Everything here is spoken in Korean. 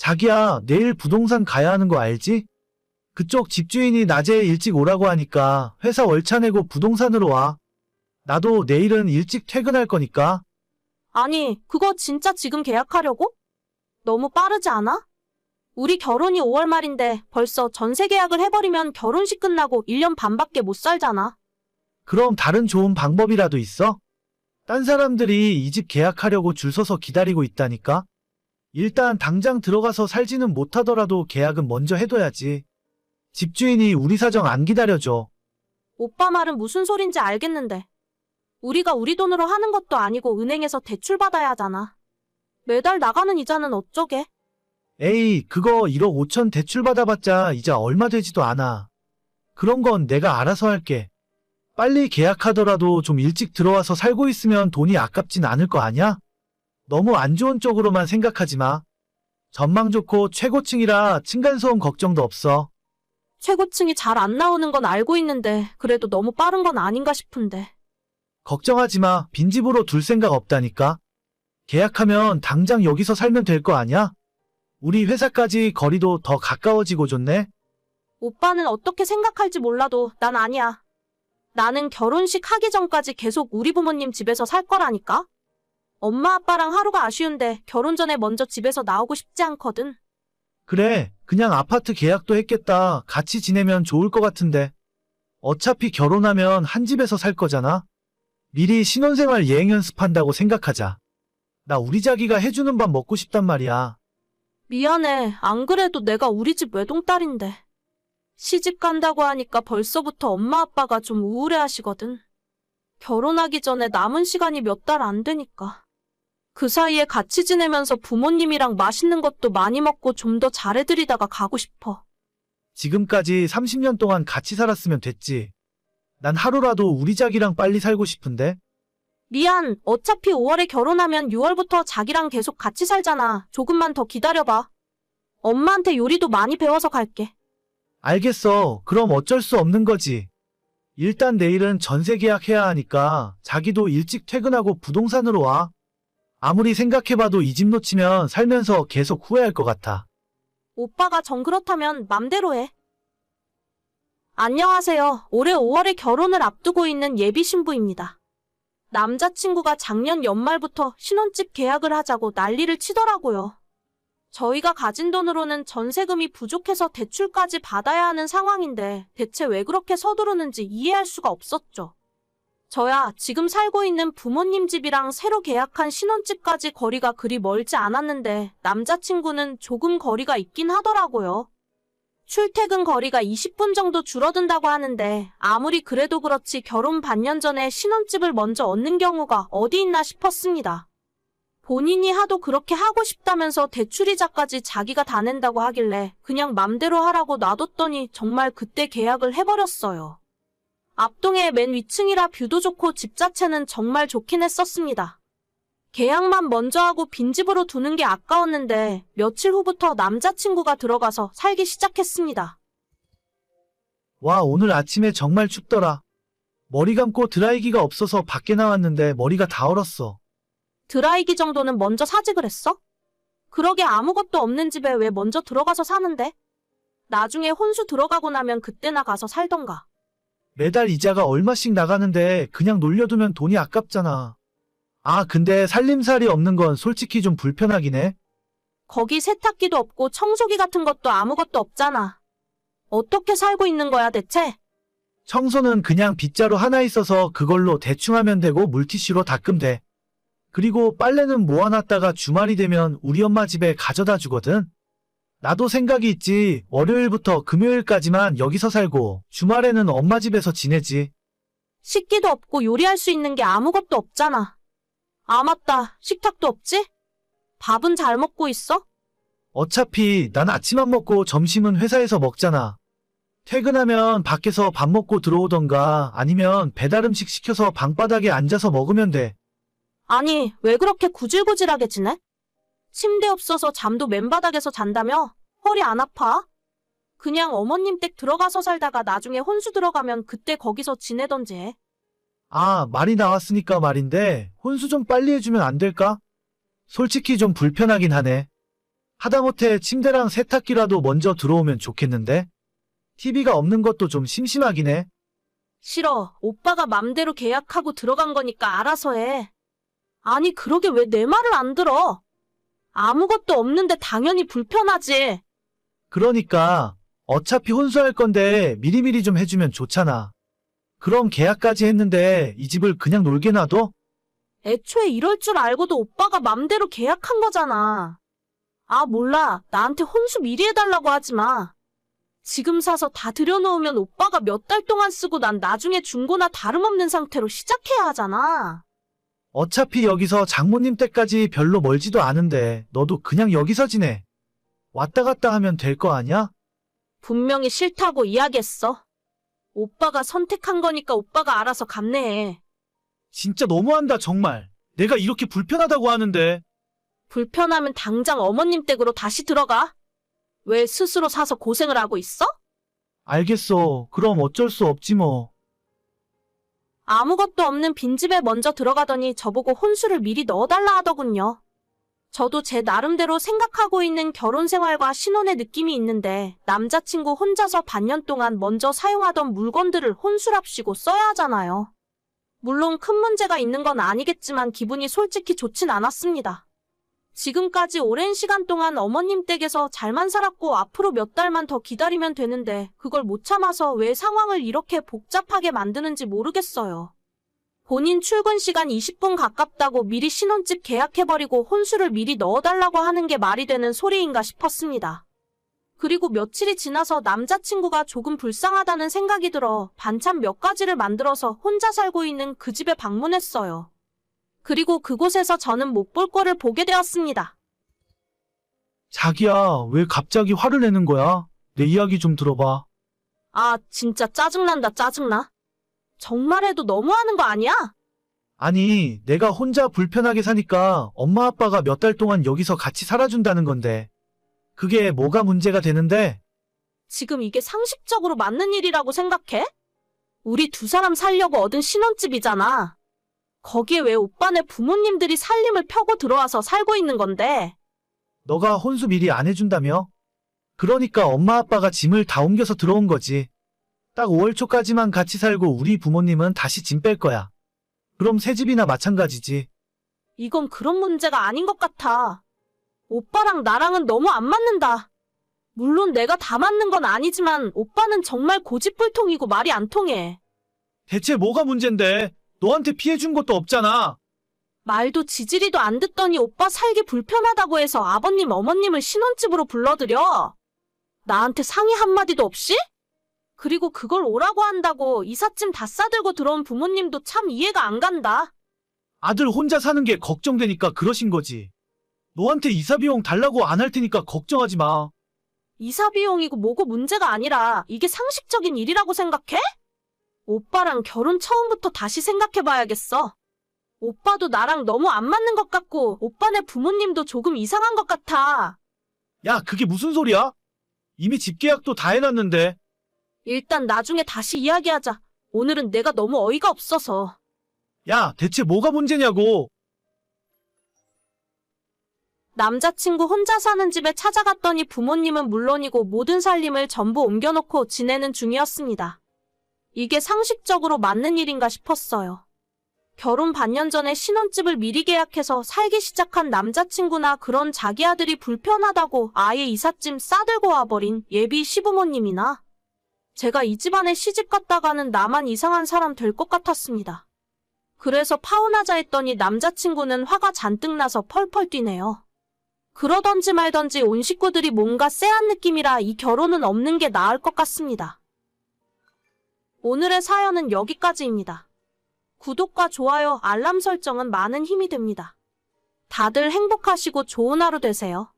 자기야, 내일 부동산 가야 하는 거 알지? 그쪽 집주인이 낮에 일찍 오라고 하니까 회사 월차 내고 부동산으로 와. 나도 내일은 일찍 퇴근할 거니까. 아니, 그거 진짜 지금 계약하려고? 너무 빠르지 않아? 우리 결혼이 5월 말인데 벌써 전세 계약을 해버리면 결혼식 끝나고 1년 반밖에 못 살잖아. 그럼 다른 좋은 방법이라도 있어? 딴 사람들이 이 집 계약하려고 줄 서서 기다리고 있다니까? 일단 당장 들어가서 살지는 못하더라도 계약은 먼저 해둬야지. 집주인이 우리 사정 안 기다려줘. 오빠 말은 무슨 소린지 알겠는데. 우리가 우리 돈으로 하는 것도 아니고 은행에서 대출 받아야 하잖아. 매달 나가는 이자는 어쩌게? 에이, 그거 1억 5천 대출 받아봤자 이자 얼마 되지도 않아. 그런 건 내가 알아서 할게. 빨리 계약하더라도 좀 일찍 들어와서 살고 있으면 돈이 아깝진 않을 거 아냐? 너무 안 좋은 쪽으로만 생각하지 마. 전망 좋고 최고층이라 층간소음 걱정도 없어. 최고층이 잘 안 나오는 건 알고 있는데 그래도 너무 빠른 건 아닌가 싶은데. 걱정하지 마. 빈집으로 둘 생각 없다니까. 계약하면 당장 여기서 살면 될 거 아냐? 우리 회사까지 거리도 더 가까워지고 좋네. 오빠는 어떻게 생각할지 몰라도 난 아니야. 나는 결혼식 하기 전까지 계속 우리 부모님 집에서 살 거라니까. 엄마 아빠랑 하루가 아쉬운데 결혼 전에 먼저 집에서 나오고 싶지 않거든. 그래, 그냥 아파트 계약도 했겠다. 같이 지내면 좋을 것 같은데. 어차피 결혼하면 한 집에서 살 거잖아. 미리 신혼생활 예행 연습한다고 생각하자. 나 우리 자기가 해주는 밥 먹고 싶단 말이야. 미안해. 안 그래도 내가 우리 집 외동딸인데. 시집 간다고 하니까 벌써부터 엄마 아빠가 좀 우울해 하시거든. 결혼하기 전에 남은 시간이 몇 달 안 되니까. 그 사이에 같이 지내면서 부모님이랑 맛있는 것도 많이 먹고 좀 더 잘해드리다가 가고 싶어. 지금까지 30년 동안 같이 살았으면 됐지. 난 하루라도 우리 자기랑 빨리 살고 싶은데. 미안. 어차피 5월에 결혼하면 6월부터 자기랑 계속 같이 살잖아. 조금만 더 기다려봐. 엄마한테 요리도 많이 배워서 갈게. 알겠어. 그럼 어쩔 수 없는 거지. 일단 내일은 전세 계약해야 하니까 자기도 일찍 퇴근하고 부동산으로 와. 아무리 생각해봐도 이 집 놓치면 살면서 계속 후회할 것 같아. 오빠가 정 그렇다면 맘대로 해. 안녕하세요. 올해 5월에 결혼을 앞두고 있는 예비 신부입니다. 남자친구가 작년 연말부터 신혼집 계약을 하자고 난리를 치더라고요. 저희가 가진 돈으로는 전세금이 부족해서 대출까지 받아야 하는 상황인데 대체 왜 그렇게 서두르는지 이해할 수가 없었죠. 저야 지금 살고 있는 부모님 집이랑 새로 계약한 신혼집까지 거리가 그리 멀지 않았는데 남자친구는 조금 거리가 있긴 하더라고요. 출퇴근 거리가 20분 정도 줄어든다고 하는데 아무리 그래도 그렇지 결혼 반년 전에 신혼집을 먼저 얻는 경우가 어디 있나 싶었습니다. 본인이 하도 그렇게 하고 싶다면서 대출이자까지 자기가 다 낸다고 하길래 그냥 맘대로 하라고 놔뒀더니 정말 그때 계약을 해버렸어요. 앞동의 맨 위층이라 뷰도 좋고 집 자체는 정말 좋긴 했었습니다. 계약만 먼저 하고 빈집으로 두는 게 아까웠는데 며칠 후부터 남자친구가 들어가서 살기 시작했습니다. 와, 오늘 아침에 정말 춥더라. 머리 감고 드라이기가 없어서 밖에 나왔는데 머리가 다 얼었어. 드라이기 정도는 먼저 사지 그랬어? 그러게 아무것도 없는 집에 왜 먼저 들어가서 사는데? 나중에 혼수 들어가고 나면 그때나 가서 살던가. 매달 이자가 얼마씩 나가는데 그냥 놀려두면 돈이 아깝잖아. 아, 근데 살림살이 없는 건 솔직히 좀 불편하긴 해. 거기 세탁기도 없고 청소기 같은 것도 아무것도 없잖아. 어떻게 살고 있는 거야 대체? 청소는 그냥 빗자루 하나 있어서 그걸로 대충 하면 되고 물티슈로 닦으면 돼. 그리고 빨래는 모아놨다가 주말이 되면 우리 엄마 집에 가져다 주거든. 나도 생각이 있지. 월요일부터 금요일까지만 여기서 살고 주말에는 엄마 집에서 지내지. 식기도 없고 요리할 수 있는 게 아무것도 없잖아. 아 맞다. 식탁도 없지? 밥은 잘 먹고 있어? 어차피 난 아침 안 먹고 점심은 회사에서 먹잖아. 퇴근하면 밖에서 밥 먹고 들어오던가 아니면 배달 음식 시켜서 방바닥에 앉아서 먹으면 돼. 아니, 왜 그렇게 구질구질하게 지내? 침대 없어서 잠도 맨바닥에서 잔다며? 허리 안 아파? 그냥 어머님 댁 들어가서 살다가 나중에 혼수 들어가면 그때 거기서 지내던지 해. 아, 말이 나왔으니까 말인데 혼수 좀 빨리 해주면 안 될까? 솔직히 좀 불편하긴 하네. 하다못해 침대랑 세탁기라도 먼저 들어오면 좋겠는데? TV가 없는 것도 좀 심심하긴 해. 싫어. 오빠가 맘대로 계약하고 들어간 거니까 알아서 해. 아니, 그러게 왜 내 말을 안 들어? 아무것도 없는데 당연히 불편하지. 그러니까 어차피 혼수할 건데 미리미리 좀 해주면 좋잖아. 그럼 계약까지 했는데 이 집을 그냥 놀게 놔둬? 애초에 이럴 줄 알고도 오빠가 맘대로 계약한 거잖아. 아, 몰라. 나한테 혼수 미리 해달라고 하지 마. 지금 사서 다 들여놓으면 오빠가 몇 달 동안 쓰고 난 나중에 중고나 다름없는 상태로 시작해야 하잖아. 어차피 여기서 장모님 댁까지 별로 멀지도 않은데 너도 그냥 여기서 지내. 왔다 갔다 하면 될 거 아니야? 분명히 싫다고 이야기했어. 오빠가 선택한 거니까 오빠가 알아서 감내해. 진짜 너무한다 정말. 내가 이렇게 불편하다고 하는데. 불편하면 당장 어머님 댁으로 다시 들어가. 왜 스스로 사서 고생을 하고 있어? 알겠어. 그럼 어쩔 수 없지 뭐. 아무것도 없는 빈집에 먼저 들어가더니 저보고 혼수를 미리 넣어달라 하더군요. 저도 제 나름대로 생각하고 있는 결혼 생활과 신혼의 느낌이 있는데 남자친구 혼자서 반년 동안 먼저 사용하던 물건들을 혼수랍시고 써야 하잖아요. 물론 큰 문제가 있는 건 아니겠지만 기분이 솔직히 좋진 않았습니다. 지금까지 오랜 시간 동안 어머님 댁에서 잘만 살았고 앞으로 몇 달만 더 기다리면 되는데 그걸 못 참아서 왜 상황을 이렇게 복잡하게 만드는지 모르겠어요. 본인 출근 시간 20분 가깝다고 미리 신혼집 계약해버리고 혼수를 미리 넣어달라고 하는 게 말이 되는 소리인가 싶었습니다. 그리고 며칠이 지나서 남자친구가 조금 불쌍하다는 생각이 들어 반찬 몇 가지를 만들어서 혼자 살고 있는 그 집에 방문했어요. 그리고 그곳에서 저는 못 볼 꼴을 보게 되었습니다. 자기야, 왜 갑자기 화를 내는 거야? 내 이야기 좀 들어봐. 아, 진짜 짜증난다, 짜증나. 정말 해도 너무하는 거 아니야? 아니, 내가 혼자 불편하게 사니까 엄마 아빠가 몇 달 동안 여기서 같이 살아준다는 건데. 그게 뭐가 문제가 되는데? 지금 이게 상식적으로 맞는 일이라고 생각해? 우리 두 사람 살려고 얻은 신혼집이잖아. 거기에 왜 오빠네 부모님들이 살림을 펴고 들어와서 살고 있는 건데? 너가 혼수 미리 안 해준다며? 그러니까 엄마 아빠가 짐을 다 옮겨서 들어온 거지. 딱 5월 초까지만 같이 살고 우리 부모님은 다시 짐 뺄 거야. 그럼 새 집이나 마찬가지지. 이건 그런 문제가 아닌 것 같아. 오빠랑 나랑은 너무 안 맞는다. 물론 내가 다 맞는 건 아니지만 오빠는 정말 고집불통이고 말이 안 통해. 대체 뭐가 문젠데? 너한테 피해 준 것도 없잖아. 말도 지지리도 안 듣더니 오빠 살기 불편하다고 해서 아버님 어머님을 신혼집으로 불러들여. 나한테 상의 한마디도 없이? 그리고 그걸 오라고 한다고 이삿짐 다 싸들고 들어온 부모님도 참 이해가 안 간다. 아들 혼자 사는 게 걱정되니까 그러신 거지. 너한테 이사 비용 달라고 안 할 테니까 걱정하지 마. 이사 비용이고 뭐고 문제가 아니라 이게 상식적인 일이라고 생각해? 오빠랑 결혼 처음부터 다시 생각해봐야겠어. 오빠도 나랑 너무 안 맞는 것 같고 오빠네 부모님도 조금 이상한 것 같아. 야, 그게 무슨 소리야? 이미 집 계약도 다 해놨는데. 일단 나중에 다시 이야기하자. 오늘은 내가 너무 어이가 없어서. 야, 대체 뭐가 문제냐고. 남자친구 혼자 사는 집에 찾아갔더니 부모님은 물론이고 모든 살림을 전부 옮겨놓고 지내는 중이었습니다. 이게 상식적으로 맞는 일인가 싶었어요. 결혼 반년 전에 신혼집을 미리 계약해서 살기 시작한 남자친구나 그런 자기 아들이 불편하다고 아예 이삿짐 싸들고 와버린 예비 시부모님이나 제가 이 집안에 시집 갔다가는 나만 이상한 사람 될 것 같았습니다. 그래서 파혼하자 했더니 남자친구는 화가 잔뜩 나서 펄펄 뛰네요. 그러던지 말던지 온 식구들이 뭔가 쎄한 느낌이라 이 결혼은 없는 게 나을 것 같습니다. 오늘의 사연은 여기까지입니다. 구독과 좋아요, 알람 설정은 많은 힘이 됩니다. 다들 행복하시고 좋은 하루 되세요.